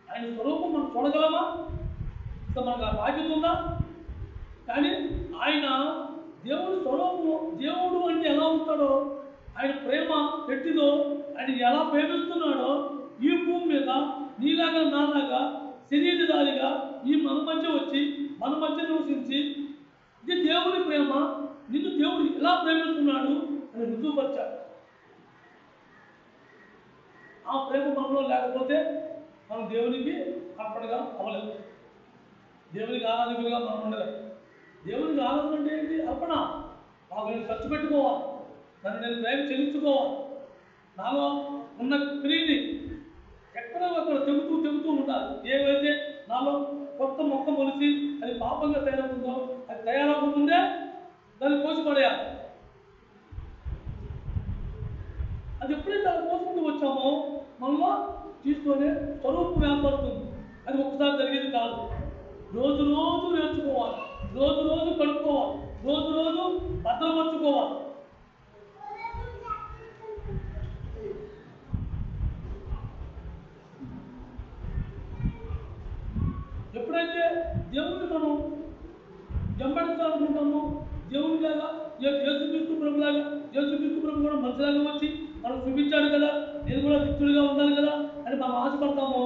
ఆయన స్వరూపం మనం చూడగలమా? ఇంకా మనకు ఆ బాధ్యత ఉందా? కానీ ఆయన దేవుని స్వరూపం, దేవుడు అంటే ఎలా ఉంటాడో, ఆయన ప్రేమ పెట్టిదో, ఆయన ఎలా ప్రేమిస్తున్నాడో ఈ భూమి మీద నీలాగా నాలాగా శరీరధారిగా ఈ మన మధ్య వచ్చి మన మధ్య నివసించి ఇది దేవుని ప్రేమ, నిన్ను దేవుడు ఎలా ప్రేమిస్తున్నాడు అని రుజువుపరిచాడు. ఆ ప్రేమ మనలో లేకపోతే మనం దేవునికి అర్పణగా అవ్వలేదు, దేవునికి ఆరాధకులుగా మనం ఉండలేదు. దేవునికి ఆరాధన అంటే ఏంటి? అర్పణ. నాకు నేను ఖర్చు పెట్టుకోవాలి, నన్ను నేను ప్రేమ చెల్లించుకోవాలి, నాలో ఉన్న క్రియని ఎక్కడో అక్కడ చెబుతూ ఉండాలి. ఏవైతే నాలో కొత్త మొక్క మొలిచి అది పాపంగా తయారవుతుందో అది తయారవుతుందే దాన్ని కోసిపడేయాలి. అది ఎప్పుడైతే అలా కోసుకుంటూ వచ్చామో మనలో తీసుకొని స్వరూపం ఏర్పడుతుంది. అది ఒక్కసారి జరిగేది కాదు. రోజు నేర్చుకోవాలి, రోజు కడుక్కోవాలి, రోజు భద్రపరచుకోవాలి. ఎప్పుడైతే దేవుడిని మనం వెంబడించాలనుకుంటామో, దేవుని లాగా యేసుక్రీస్తు ప్రభులాగా, యేసుక్రీస్తు ప్రభు కూడా మనుషులాగా వచ్చి మనం చూపించాడు కదా, నేను కూడా దిక్కులుగా ఉండాలి కదా అని మనం ఆశపడతామో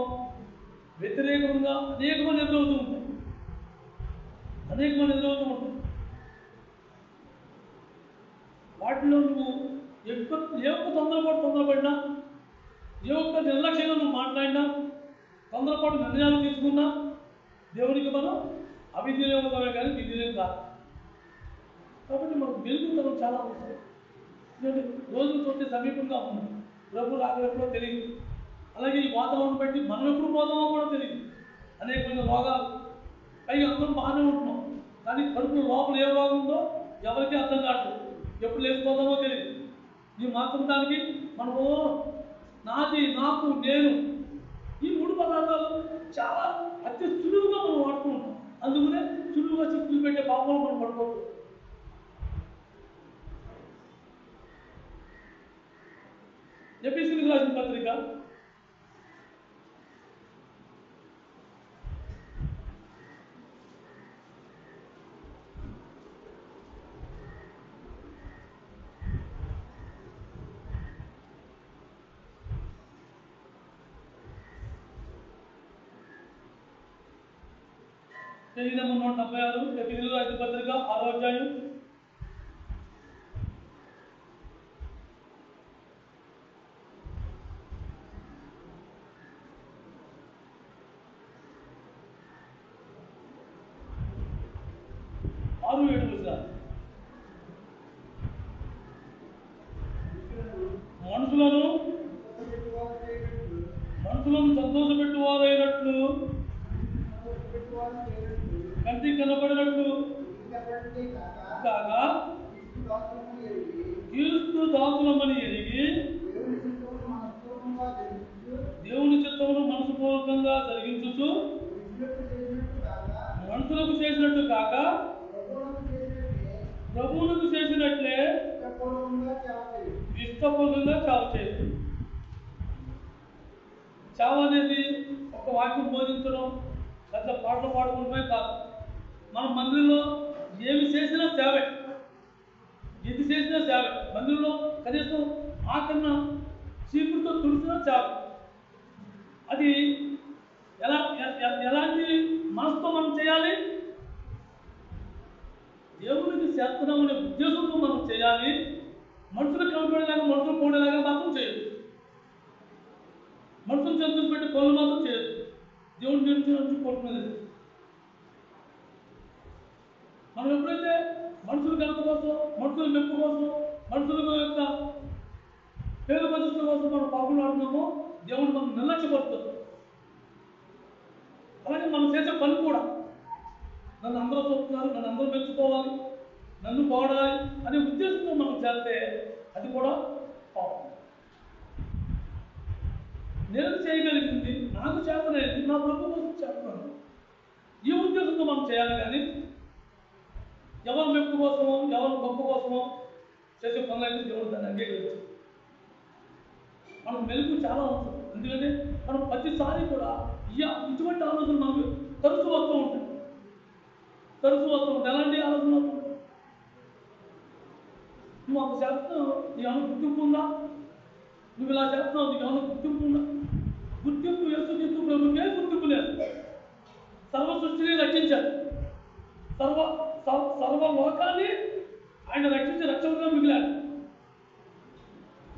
వ్యతిరేకంగా అనేకమంది ఎదురవుతూ ఉంటాయి. వాటిలో నువ్వు ఏ ఒక్క తొందరపడినా, ఏ ఒక్క నిర్లక్ష్యంగా నువ్వు మాట్లాడినా, తొందరపాటు నిర్ణయాలు తీసుకున్నా దేవునికి మనం అవిధేయమే కానీ విధేయం కాదు. కాబట్టి మనకు వెలుగుతనం చాలా అవసరం. ఎందుకంటే రోజులు చూస్తే సమీపంగా ఉన్నాం, ప్రభు రాకడెప్పుడో తెలియదు. అలాగే ఈ వాతావరణం బట్టి మనం ఎప్పుడు పోతామో కూడా తెలియదు. అనేకమైన రోగాలు, పైగా అందరం బాగానే ఉంటున్నాం, కానీ కడుపులో లోపల ఏ రోగం ఉందో ఎవరికీ అర్థం కావట్లేదు. ఎప్పుడు లేకపోతామో తెలియదు. ఈ మాత్రదానికి మనము నాది, నాకు, నేను ఈ మూడు పదార్థాలు చాలా అతి సులువుగా మనం వాడుతూ ఉంటాం. అందుకనే సులువుగా చిక్కులు పెట్టే పాపంలో మనం పడుకోవచ్చు. ఎఫెసీయులకు రాసిన పత్రిక 176 ఎఫెసీయులకు రాసిన పత్రిక 6వ అధ్యాయం 6-7 వచనాలు. మనుషులను సంతోషపెట్టువారైనట్లు, కంటికి కనబడినట్లు కాగా క్రీస్తు దాసులమని ఎరిగి దేవుని చిత్తమును మనసుపూర్వకంగా జరిగించుచు మనుషులకు చేసినట్టు కాక ప్రభువులకు చేసినట్లే ఇష్టపూర్వకంగా చావు చేయదు. చావు అనేది ఒక వాక్యం బోధించడం, లేదా పాటలు పాడుకుంటమే కాదు. మన మందిరంలో ఏమి చేసినా సేవే, ఎది చేసినా సేవే. మందిరంలో కనీసం ఆకన్నా చీపురుతో తుడిచినా సేవ. అది ఎలాంటి మనసుతో మనం చేయాలి? దేవునికి చేస్తున్నామనే ఉద్దేశంతో మనం చేయాలి. మనుషులు కనపడేలాగా, మనుషులు పోడేలాగా మాత్రం చేయదు. మనుషులు సంతోష పెట్టి పనులు మాత్రం చేయదు. దేవుడు నుంచి కోరుకునేది. మనం ఎప్పుడైతే మనుషుల ఘనత కోసం, మనుషుల మెప్పు కోసం, మనుషుల యొక్క పేరు ప్రతిష్టల కోసం మనం పాకులాడుతున్నామో దేవుడు మనం నిర్లక్ష్యపడుతుంది. అలాగే మనం చేసే పని కూడా నన్ను అందరూ చూస్తున్నారు, నన్ను అందరూ మెచ్చుకోవాలి, నన్ను పోడాలి అనే ఉద్దేశంతో మనం చేస్తే అది కూడా పాపం. నేను చేయగలిగింది, నాకు చేతనైంది, నా ప్రభు కోసం చేస్తున్నాను, ఈ ఉద్దేశంతో మనం చేయాలి. కానీ ఎవరి మెప్పు కోసమో, ఎవరి గొప్ప కోసమో చేసే పనులైతే దేవుడు దాన్ని అంగీకరించారు. మనకు మెలుగు చాలా అవసరం. ఎందుకంటే మనం ప్రతిసారి కూడా ఇటువంటి ఆలోచన మనకు తరచు వస్తూ ఉంటాయి. ఎలాంటి ఆలోచన వస్తుంది? నువ్వు అంత చేస్తున్నావు, నీకు ఏమైనా గుర్తింపు ఉందా? నువ్వు ఇలా చేస్తున్నావు, నీకు ఏమైనా గుర్తింపు ఉందా? గుర్తింపు యేసుక్రీస్తు ప్రభుకే గుర్తింపు లేదు. సర్వ సృష్టిని రక్షించాడు, సర్వ లోకాన్ని ఆయన రక్షించి రక్షకుడిగా మిగిలాడు.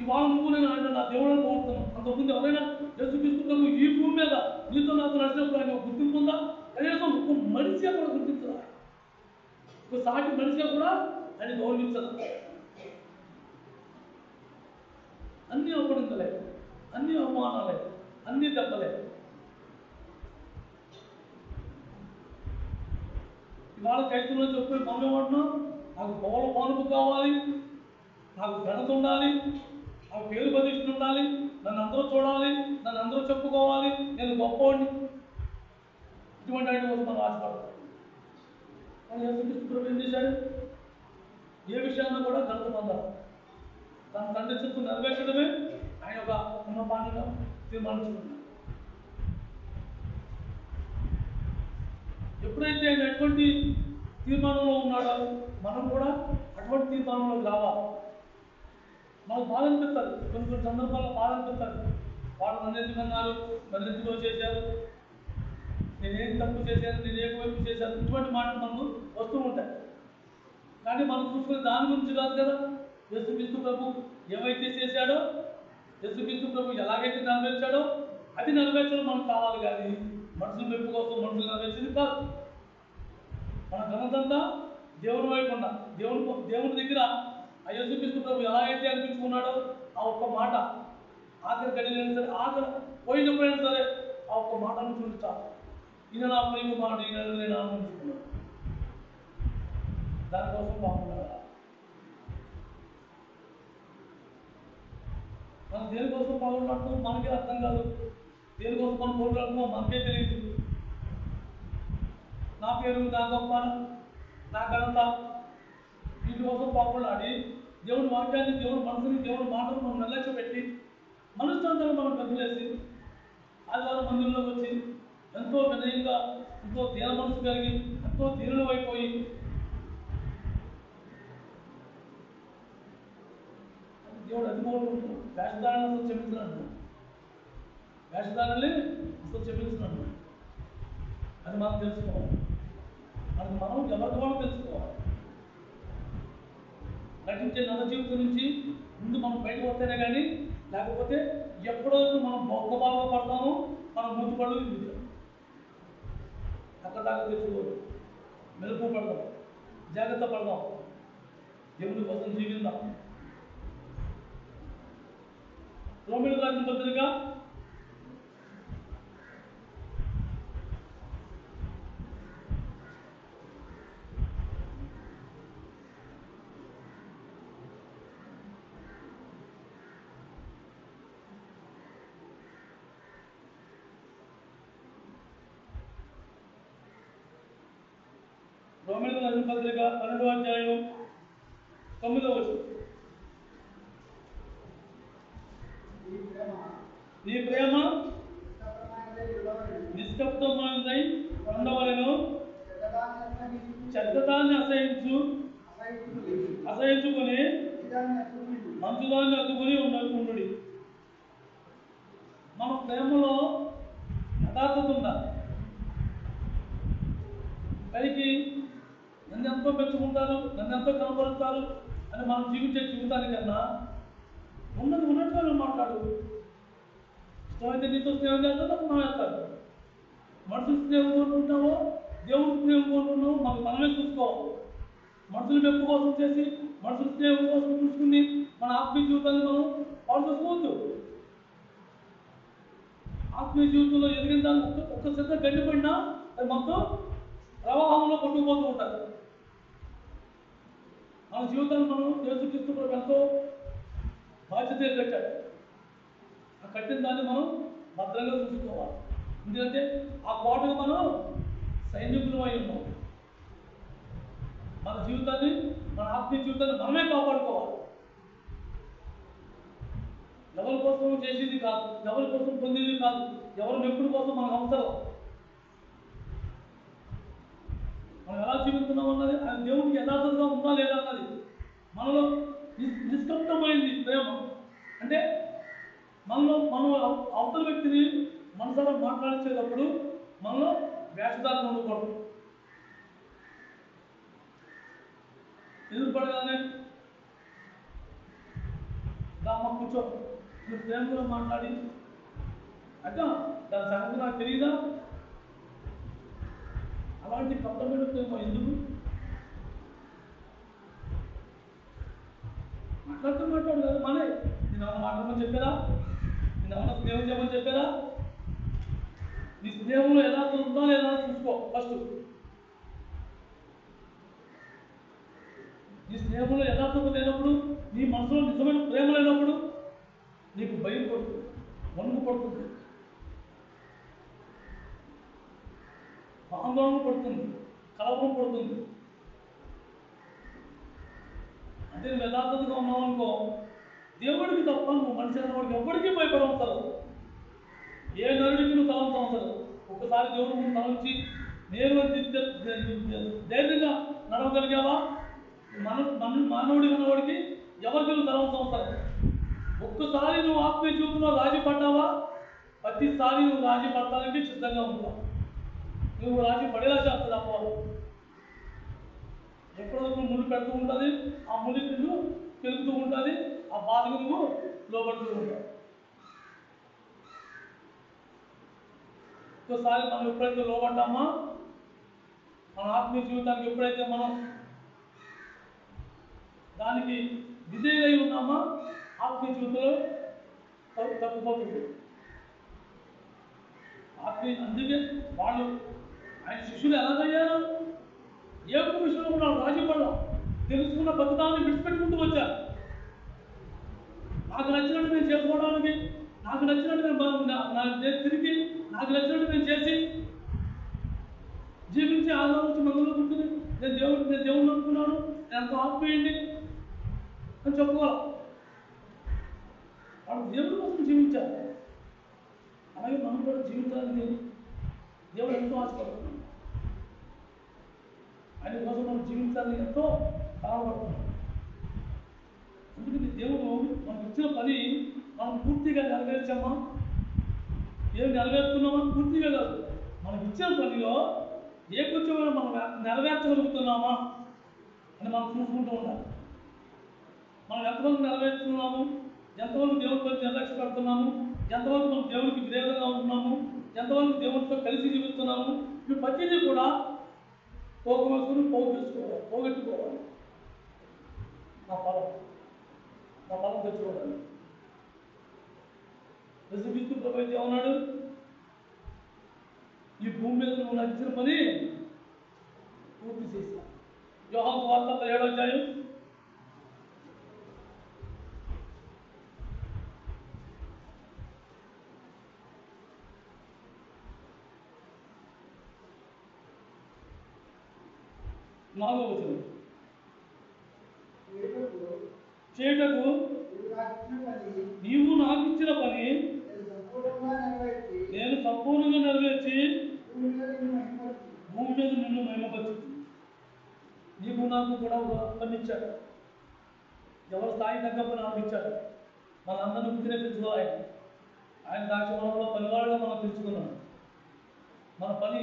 ఇవాళ నువ్వు నేను ఆయన నా దేవుడిని కోరుతున్నాను. అంతకుముందు ఎవరైనా యేసుక్రీస్తు ప్రభు ఈ భూమి మీద నీతో నాతో నడిచినప్పుడు ఆయన గుర్తింపు ఉందా? కనీసం ఒక మనిషిగా కూడా గుర్తించదా? ఒక సాటి మనిషిగా కూడా ఆయన గౌరవించదు. అన్ని అవమానాలే, అన్ని అవమానాలే, అన్ని దెబ్బలే. ఇవాళ క్రైస్తవులు చెప్పే మనం ఏమంటున్నాం? నాకు పౌల పానుపు కావాలి, నాకు ఘనత ఉండాలి, నాకు పేరు ప్రతిష్ఠ ఉండాలి, నన్ను అందరూ చూడాలి, నన్ను అందరూ చెప్పుకోవాలి, నేను గొప్పవాడిని. ఇటువంటి వాటి కోసం మనం ఆశపడతాం. కానీ యేసుక్రీస్తు ప్రభు ఏం చేశాడు? ఏ విషయాన్ని కూడా ఘనత పొందాలి. తన తండ్రి చిత్తు నెరవేర్చడమే ఆయన ఒక ఉన్నపాన్నిగా తీర్మానించుకున్నాడు. ఎప్పుడైతే ఆయన అటువంటి తీర్మానంలో ఉన్నాడో మనం కూడా అటువంటి తీర్మానంలో రావాలి. మనకు బాధ అనిపిస్తుంది, కొన్ని సందర్భాల్లో బాధ అనిపిస్తుంది. వాళ్ళు నన్ను ఎందుకు అన్నారు, నన్ను ఎందుకు చేశారు, నేనేం తప్పు చేశాను, నేను ఏ వైపు చేశాను, ఇటువంటి మాటలు మనకు వస్తూ ఉంటాయి. కానీ మనం చూసుకునే దాని గురించి కాదు కదా. యేసుక్రీస్తు ప్రభు ఏమైతే చేశాడో, యేసుక్రీస్తు ప్రభు ఎలాగైతే నెరవేర్చాడో అది నెరవేర్చడం మనకు కావాలి. కానీ మనుషుల మెప్పు కోసం మనుషులు నెరవేర్చింది కాదు. మన ఘనతంతా దేవుని వైపు ఉన్న దేవుని దగ్గర ఆ యేసుక్రీస్తు ప్రభు ఎలా అయితే అనిపించుకున్నాడో ఆ ఒక్క మాట ఆఖరి గడియైనా సరే, ఆఖరి పోయినప్పుడైనా సరే ఆ ఒక్క మాటను చూపించాలి. ఈయన నా ప్రేమ మాట, ఈయన నేను ఆనందించుకున్నాను. దానికోసం బాగుండాలి. మనం దేనికోసం పాల్గొన్నట్టు మనకే అర్థం కాదు, దేనికోసం మనం పోరాడుతున్నాం మనకే తెలియదు. నా పేరు, నా గొప్ప, నా ఘనత, వీటి కోసం పాల్గొనాడి దేవుని వాక్యాన్ని, దేవుని మనసుని, దేవుని మాటలు మనం నిర్లక్ష్య పెట్టి మనసుంతా మనం గదిలేసి ఆదివారం మందిరంలోకి వచ్చి ఎంతో వినయంగా, ఎంతో దీన మనసు కలిగి, ఎంతో దీనులు అయిపోయి దేవుడు అది కోరుకుంటున్నాడు. వేషధారణ అసలు క్షమించినట్టు, వేషధారణలే అసలు క్షమించినట్టు. అది మనం తెలుసుకోవాలి. అది మనం ఎవరికి వాళ్ళు తెలుసుకోవాలి. నటించే నల్ల జీవితం నుంచి ముందు మనం బయటకు వస్తేనే కానీ, లేకపోతే ఎప్పుడో మనం బొక్కబాలుగా పడతామో మనం ముందు పడు అక్కడ దాకా తెచ్చుకోదు. మెలుపు పడదాం, జాగ్రత్త పడదాం, దేవుని కోసం జీవిద్దాం. రోమిలకు రాసిన పత్రిక 12వ అధ్యాయం 9వ వచనం. నీ ప్రేమ నిష్కపటమైనదై ఉండవలెను, చెడ్డదాన్ని అసహించుకుని మంచుదాన్ని అతుకుని ఉండుడి. మన ప్రేమలో యథార్థత ఉండాలి. పైకి నన్ను ఎంతో మెచ్చుకుంటారు, నన్ను ఎంతో కనపరుస్తారు అని మనం జీవించే జీవితానికన్నా ఉన్నది ఉన్నట్టుగా మాట్లాడు. ఇష్టమైతే నీతో స్నేహం చేస్తాను, నాకు మనం వేస్తాడు. మనుషులు స్నేహం కోరుకుంటున్నావో దేవుడు స్నేహం కోరుకుంటున్నావో మనకు మనమే చూసుకోవాలి. మనుషుల మెప్పు కోసం చేసి మనుషుల స్నేహం కోసం చూసుకుని మన ఆత్మీయ జీవితాన్ని మనం పాడు చేసుకోవద్దు. ఆత్మీయ జీవితంలో ఎదిగిన దాన్ని ఒక్క సిద్ధ గడ్డిపడినా అది మొత్తం ప్రవాహంలో కొట్టుకుపోతూ ఉంటారు. మన జీవితాన్ని మనం యేసుక్రీస్తు ప్రభు ఎంతో బాధ్యత కట్టాడు. ఆ కట్టిన దాన్ని మనం భద్రంగా చూసుకోవాలి. ఎందుకంటే ఆ కోటకు మనం సైనికులు అయి ఉన్నాం. మన జీవితాన్ని, మన ఆత్మీయ జీవితాన్ని మనమే కాపాడుకోవాలి. ఎవరి కోసం చేసేది కాదు, ఎవరి కోసం పొందేది కాదు, ఎవరి మెప్పుడు కోసం మనకు అవసరం. మనం ఎలా జీవిస్తున్నాం అన్నది ఆయన దేవుడికి యథార్థంగా ఉందా లేదా అన్నది మనలో నిష్కప్తమైంది ప్రేమ. అంటే మనం అవతల వ్యక్తిని మనసారా మాట్లాడించేటప్పుడు మనలో వేషధారణ ఉండకూడదు. ఎదురుపడగానే అమ్మ కూర్చో, నువ్వు ప్రేమగా మాట్లాడి అక్క దాని సంగతి నాకు తెలియదా? అలాంటి కష్టమైన ప్రేమ ఎందుకు? మాట్లాడు కదా మానే. నేను ఏమన్నా మాట్లాడమని చెప్పారా? నేను ఏమన్నా స్నేహం చేయమని చెప్పారా? నీ స్నేహంలో ఎలా ఉందా లేదా చూసుకో ఫస్ట్. నీ స్నేహంలో యథార్థత లేనప్పుడు, నీ మనసులో నిజమైన ప్రేమ లేనప్పుడు నీకు భయం పడుతుంది, వణుకు పడుతుంది, ఆందోళన పడుతుంది, కలవరం పడుతుంది. అంటే నువ్వు యథార్థతగా ఉన్నావు అనుకో, దేవుడికి తప్ప నువ్వు మనిషి అన్నవాడికి ఎవరికీ భయపడవుతారు. ఏ నరుడికి నువ్వు తలంతా ఉంటారు. ఒకసారి దేవుడు నువ్వు తలంచి నేను ధైర్యంగా నడవగలిగావా? మానవుడి అన్నవాడికి ఎవరికి నువ్వు తలంతా ఉంటారు. ఒక్కసారి నువ్వు ఆత్మీయ జీవితంలో రాజీ పడ్డావా, ప్రతిసారి నువ్వు రాజీ పడటానికి సిద్ధంగా ఉంటావు. నువ్వు రాజీ పడేలా చేస్తుంది అవ్వాలి. ఎప్పుడో ముళ్ళు పెడుతూ ఉంటుంది, ఆ ముళ్ళకి నువ్వు పెరుగుతూ ఉంటుంది, ఆ బాధకు నువ్వు లోపడుతూ ఉంటావు. ఒక్కసారి మనం ఎప్పుడైతే లోపడ్డామా, మన ఆత్మీయ జీవితానికి ఎప్పుడైతే మనం దానికి విధేయులై ఉన్నామా, ఆత్మీయ జీవితంలో తప్పిపోతుంది. అందుకే వాళ్ళు ఆయన శిష్యులు ఎలాగయ్యారు? ఏ ఒక్క విషయంలో కూడా రాజీ పడలా. తెలుసుకున్న బతుకాన్ని విడిచిపెట్టుకుంటూ వచ్చారు. నాకు నచ్చినట్టు నేను చేసుకోవడానికి, నాకు నచ్చినట్టు నేను తిరిగి, నాకు నచ్చినట్టు నేను చేసి జీవించి ఆధారం వచ్చి మందులో కూర్చుని నేను దేవుడిని అనుకున్నాను, నేను ఎంతో ఆత్మీయండి అని చెప్పుకోవాలి. వాళ్ళు దేవుడి కోసం జీవించారు. అలాగే మనం కూడా జీవితాన్ని దేవుడు ఎంతో ఆశపడుతున్నాం. ఆయన కోసం మనం జీవించాలని ఎంతో బాధపడుతున్నాం. అందుకని దేవుడు మనకు ఇచ్చిన పని మనం పూర్తిగా నెరవేర్చామా? ఏమి నెరవేరుతున్నామా? పూర్తిగా కాదు, మనకు ఇచ్చిన పనిలో ఏ కొంచెమైనా మనం నెరవేర్చగలుగుతున్నామా అని మనం చూసుకుంటూ ఉండాలి. మనం ఎంతవరకు నెరవేర్చుతున్నాము, ఎంతవరకు దేవుడి పని నిర్లక్ష్య పెడుతున్నాము, ఎంతవరకు మనం దేవుడికి విధేయంగా ఉంటున్నాము, ఎంతవరకు దేవుడితో కలిసి జీవిస్తున్నాము, ఇవి ప్రతిదీ కూడా పోగొట్టుకుని పోగొట్టుకోవాలి. నా ఫలం తెచ్చుకోవాలి. యేసుక్రీస్తు ప్రభువు అయితే ఏమన్నాడు? ఈ భూమి మీద నువ్వు నాకు ఇచ్చిన పని పూర్తి చేశా. యోహాను సువార్త 17వ అధ్యాయం 4వ వచనం. చేయటకు నీవు నాకు ఇచ్చిన పని నేను సంపూర్ణంగా నెరవేర్చి భూమి మీద నిన్ను మహిమపరుచు. నీకు నాకు కూడా పని ఇచ్చాడు. ఎవరి స్థాయి తగ్గ పని నాకు ఇచ్చాడు. మనందరినీ గుర్తునే పెంచుకోవాలి. ఆయన దాక్షిణంలో పనివాడుగా మనం తెలుసుకున్నాం. మన పని,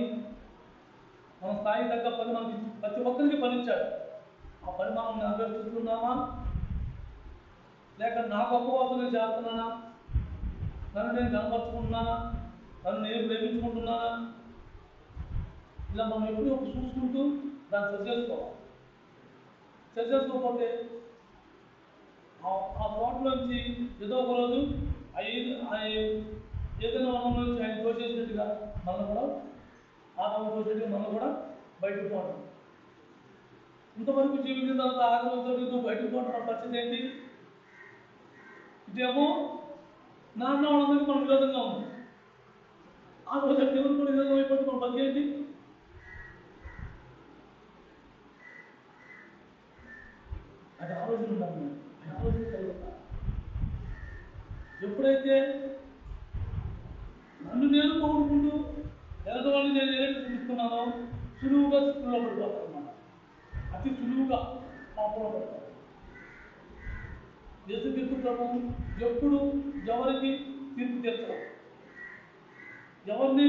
మన స్థాయి తగ్గ పని మనకి ప్రతి ఒక్కరికి పని ఇచ్చాడు. ఆ పని మనం నెరవేర్చుకుంటున్నామా, లేక నా గొప్ప కోసం నేను చేస్తున్నానా, నన్ను నేను కనపరుచుకుంటున్నానా, నన్ను నేను ప్రేమించుకుంటున్నానా, ఇలా మనం ఎప్పుడు చూసుకుంటూ దాన్ని సరి చేసుకోవాలి. చేసుకోకపోతే ఆ తోటలోంచి ఏదో ఒక రోజు ఏదైనా వనం నుంచి ఆయన తోచేసినట్టుగా మనం కూడా ఆదాము తోచేట్టుగా మనం కూడా బయటకు పోవడం. ఇంతవరకు జీవించిన తర్వాత ఆదాము బయటకు పోవడం పరిస్థితి ఏంటి? ఇదేమో నాన్న వాళ్ళందరికీ మనం విరోధంగా ఉంది. ఆ రోజు దేవుడు కూడా విరోధం అయిపోతే మన బతికి ఏంటి? అది ఆలోచన ఉండాలి. ఆలోచన కలుగుతా. ఎప్పుడైతే నన్ను నేను కోరుకుంటూ ఎదటి నేను ఏదైతే చూపిస్తున్నానో సులువుగా చిక్కుల్లో పడిపోతానమాట. అతి సులువుగా పాపంలో పడతాను. యేసుక్రీస్తు ప్రభువు ఎప్పుడు ఎవరికి తీర్పు తీర్చరు, ఎవరిని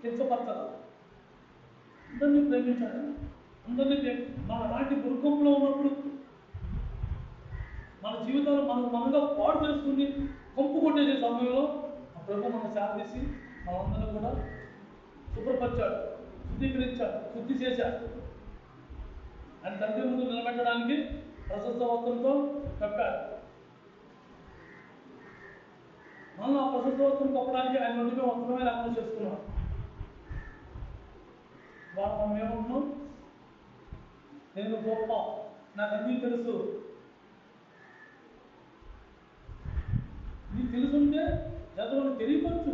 కించపరచరు, అందరినీ ప్రేమించాడు. అందరినీ మన లాంటి దుర్గంలో ఉన్నప్పుడు మన జీవితాలు మనగా పాడు చేసుకుని కొంపు కొట్టేసే సమయంలో ఆ ప్రభు మన శాంతిసి మనందరినీ కూడా శుభ్రపరిచాడు, శుద్ధీకరించాడు, శుద్ధి చేశాడు. ఆయన తండ్రి ముందు నిలబెట్టడానికి ప్రశస్త వస్త్రంతో కప్పాడు. మనం ఆ ప్రశస్త వస్త్రం కప్పడానికి ఆయన నుండి వస్త్రమే లేకుండా చేసుకున్నాం. వాళ్ళు మనం ఏమంటున్నాం? నేను గొప్ప, నాకు అన్నీ తెలుసు. నీకు తెలుసుంటే చదవని తెలియపరచు,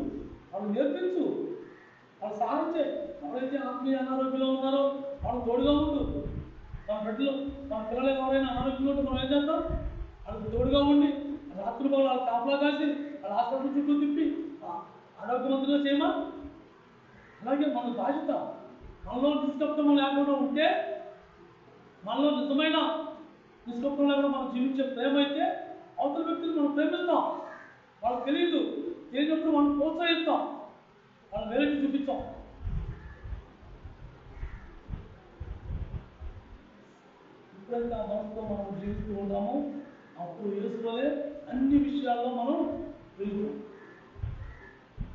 వాళ్ళు నేర్పించు, వాళ్ళు సహాయం చేయి. ఎవరైతే ఆత్మీయ అనారోగ్యంలో ఉన్నారో వాళ్ళు తోడుగా ఉండు. మన బిడ్డలు మన పిల్లలు ఎవరైనా అనారోగ్యంలో ఉంటే మనం ఏం చేద్దాం? వాళ్ళకి తోడుగా ఉండి రాత్రి వాళ్ళు వాళ్ళ కాపలా కాసి వాళ్ళ హాస్పిటల్ చుట్టూ తిప్పి ఆరోగ్యవంతులుగా చేయమా? అలాగే మన బాధ్యత. మనలో నిష్కప్తం లేకుండా ఉంటే, మనలో నిజమైన నిష్కప్తం లేకుండా మనం జీవించే ప్రేమ అయితే అవతల వ్యక్తులు మనం ప్రేమిస్తాం. వాళ్ళకి తెలియదు, తెలియనప్పుడు మనం ప్రోత్సహిస్తాం, వాళ్ళని వేరేకి చూపిస్తాం. ఎప్పుడైతే ఆ మనసుతో మనం జీవిస్తూ ఉన్నామో అప్పుడు యేసులోనే అన్ని విషయాల్లో మనం వెళ్తాం.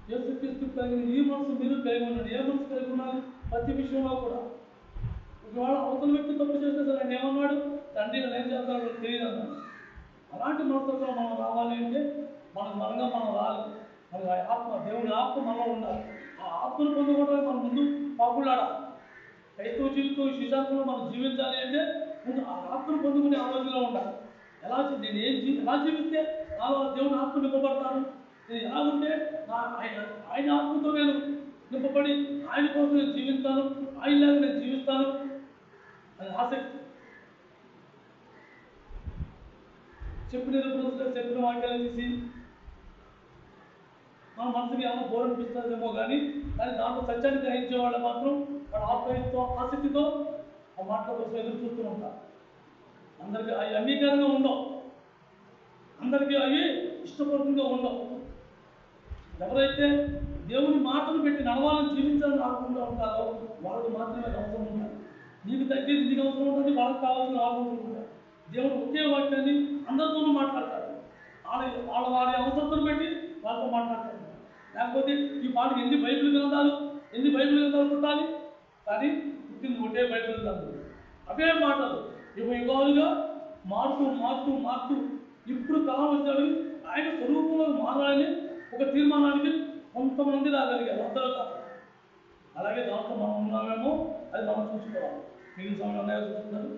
యేసుక్రీస్తు కలిగిన ఈ మనసు మీరు కలిగి ఉన్నాడు. ఏ మనసు కలిగి ఉన్నారు? ప్రతి విషయంలో కూడా. ఒకవేళ అవతల వ్యక్తి తప్పు చేస్తే సరే ఆయన ఏమన్నాడు? తండ్రి నేను ఏం చేస్తానో తెలియదు అన్నాడు. అలాంటి మనసుతో మనం రావాలి అంటే మనం రాలి. మనకు ఆ ఆత్మ, దేవుని ఆత్మ మనలో ఉండాలి. ఆ ఆత్మను పొందుకోవడానికి మనం ముందు పాకులాడాలి. క్రైస్తవ జీవితం శిశాత్మలో మనం జీవించాలి అంటే ముందు ఆ ఆత్మను పొందుకునే ఆలోచనలో ఉండాలి. నేను ఎలా జీవిస్తే నాలో దేవుని ఆత్మ నింపబడతాను, నేను ఎలా ఉంటే ఆయన ఆత్మతో నేను నింపబడి ఆయన కోసం నేను జీవిస్తాను, ఆయనలాగా నేను జీవిస్తాను అని ఆసక్తి. చెప్పిన వాక్యాలు తీసి మన మనసుకి ఏమో బోర్ అనిపిస్తుందేమో కానీ దాంట్లో సత్యాన్ని గ్రహించే వాళ్ళు మాత్రం వాళ్ళ ఆసక్తితో ఆ మాటల కోసం ఎదురు చూస్తూ ఉంటారు. అందరికీ అవి అంగీకారంగా ఉండవు, అందరికీ అవి ఇష్టపూర్వకంగా ఉండవు. ఎవరైతే దేవుని మాటలు పెట్టి నడవాలని జీవించాలని ఆడుకుంటూ ఉంటారో వాళ్ళకి మాత్రమే అవసరం ఉంటారు. నీకు తగ్గేది నీకు అవసరం ఉంటుంది, వాళ్ళకి కావాల్సిన ఆలోచనలు ఉంటాయి. దేవుడు ఒకే వాక్యాన్ని అందరితోనూ మాట్లాడతాడు. వారి అవసరం పెట్టి వాళ్ళతో మాట్లాడతాడు. లేకపోతే ఈ పాటకి ఎన్ని బైబిల్ గ్రంథాలు పుట్టాలి, కానీ పుట్టింది ఒకటే బైబిల్ గ్రంథాలు. అవే మాటలు యుగాలుగా మారుతూ ఇప్పుడు కాలం వచ్చాడు ఆయన స్వరూపంలో మారాలని ఒక తీర్మానానికి కొంతమంది రాగలిగారు, అందరూ కాదు. అలాగే దాంట్లో మనం ఉన్నామేమో అది మనం చూసుకోవాలి. మిగిలిన సమయంలో చూస్తున్నారు.